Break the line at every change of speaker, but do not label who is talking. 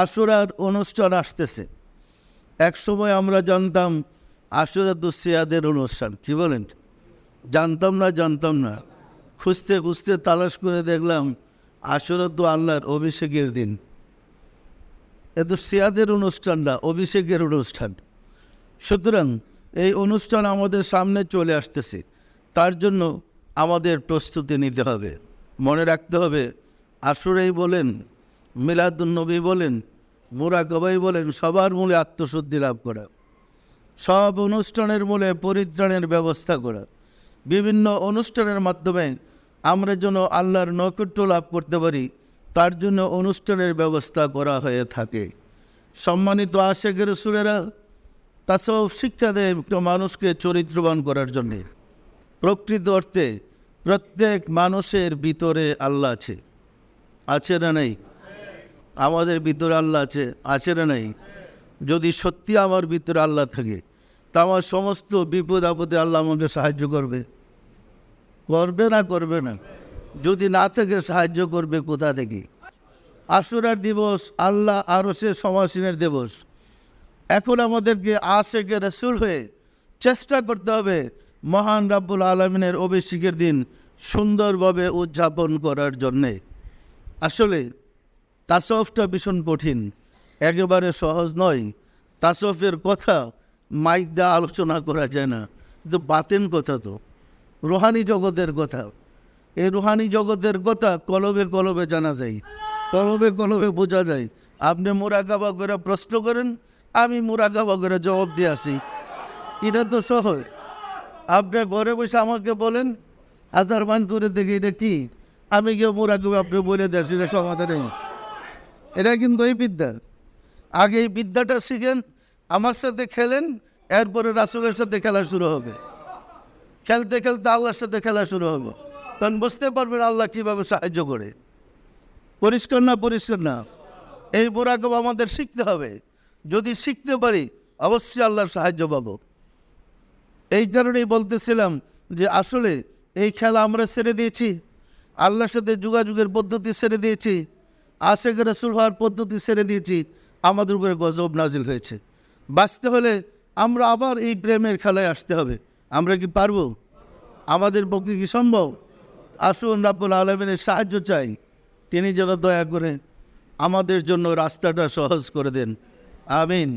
আশুরার অনুষ্ঠান আসতেছে। এক সময় আমরা জানতাম আশুরা তো সিয়াদের অনুষ্ঠান, কি বলেন? জানতাম না, খুঁজতে খুঁজতে তালাশ করে দেখলাম আশুরা তো আল্লাহর অভিষেকের দিন। এ তো সিয়াদের অনুষ্ঠান না, অভিষেকের অনুষ্ঠান। সুতরাং এই অনুষ্ঠান আমাদের সামনে চলে আসতেছে, তার জন্য আমাদের প্রস্তুতি নিতে হবে। মনে রাখতে হবে, আশুরাই বলেন, মিলাদুন্নবী বলেন, মুরাকাবাই বলেন, সবার মূলে আত্মশুদ্ধি লাভ করা, সব অনুষ্ঠানের মূলে পরিত্রাণের ব্যবস্থা করা। বিভিন্ন অনুষ্ঠানের মাধ্যমে আমরা যেন আল্লাহর নৈকট্য লাভ করতে পারি, তার জন্য অনুষ্ঠানের ব্যবস্থা করা হয়ে থাকে। সম্মানিত আশেকের রাসূলেরা তাসawwuf শিক্ষা দেয় মানুষকে চরিত্রবান করার জন্যে। প্রকৃত অর্থে প্রত্যেক মানুষের ভিতরে আল্লাহ আছে, আছে না নেই? আমাদের ভিতরে আল্লাহ আছে না নেই? যদি সত্যি আমার ভিতরে আল্লাহ থাকে, তা আমার সমস্ত বিপদ আপদে আল্লাহ আমাকে সাহায্য করবে না? যদি না থাকে সাহায্য করবে কোথা থেকে? আশুরার দিবস আল্লাহ আরশে সমাসীনের দিবস। এখন আমাদেরকে আশেকে রাসূল হয়ে চেষ্টা করতে হবে মহান রাব্বুল আলামিনের অভিষেকের দিন সুন্দরভাবে উদযাপন করার জন্যে। আসলে তাসাউফটা ভীষণ কঠিন, একেবারে সহজ নয়। তাসাউফের কথা মাইক দিয়ে আলোচনা করা যায় না, কিন্তু বাতেন কথা তো রুহানি জগতের কথা। এই রুহানি জগতের কথা কলবে কলবে জানা যায়, কলবে কলবে বোঝা যায়। আপনি মুরাকাবা করে প্রশ্ন করেন, আমি মুরাকাবা করে জবাব দিয়ে আসি, এটা তো সহজ। আপনি ঘরে বসে আমাকে বলেন 1000 মাইল দূরে থেকে এটা কি, আমি গিয়ে মুরাকাবা আপনি বলে দেয়, সেটা সমাধান নেই। এটা কিন্তু এই বিদ্যা। আগে এই বিদ্যাটা শিখেন, আমার সাথে খেলেন, এরপরে রাসূলের সাথে খেলা শুরু হবে। খেলতে খেলতে আল্লাহর সাথে খেলা শুরু হবে, তখন বুঝতে পারবেন আল্লাহ কীভাবে সাহায্য করে। পরিষ্কার না? এই মুরাকাবা আমাদের শিখতে হবে। যদি শিখতে পারি অবশ্যই আল্লাহর সাহায্য পাবো। এই কারণেই বলতেছিলাম যে আসলে এই খেলা আমরা ছেড়ে দিয়েছি, আল্লাহর সাথে যোগাযোগের পদ্ধতি ছেড়ে দিয়েছি, আশেকে রাসূল হওয়ার পদ্ধতি ছেড়ে দিয়েছি, আমাদের উপরে গজব নাজিল হয়েছে। বাঁচতে হলে আমরা আবার এই প্রেমের খেলায় আসতে হবে। আমরা কি পারবো? আমাদের পক্ষে কি সম্ভব? আসুন রাব্বুল আলামিনের সাহায্য চাই, তিনি যেন দয়া করে আমাদের জন্য রাস্তাটা সহজ করে দেন। আমিন।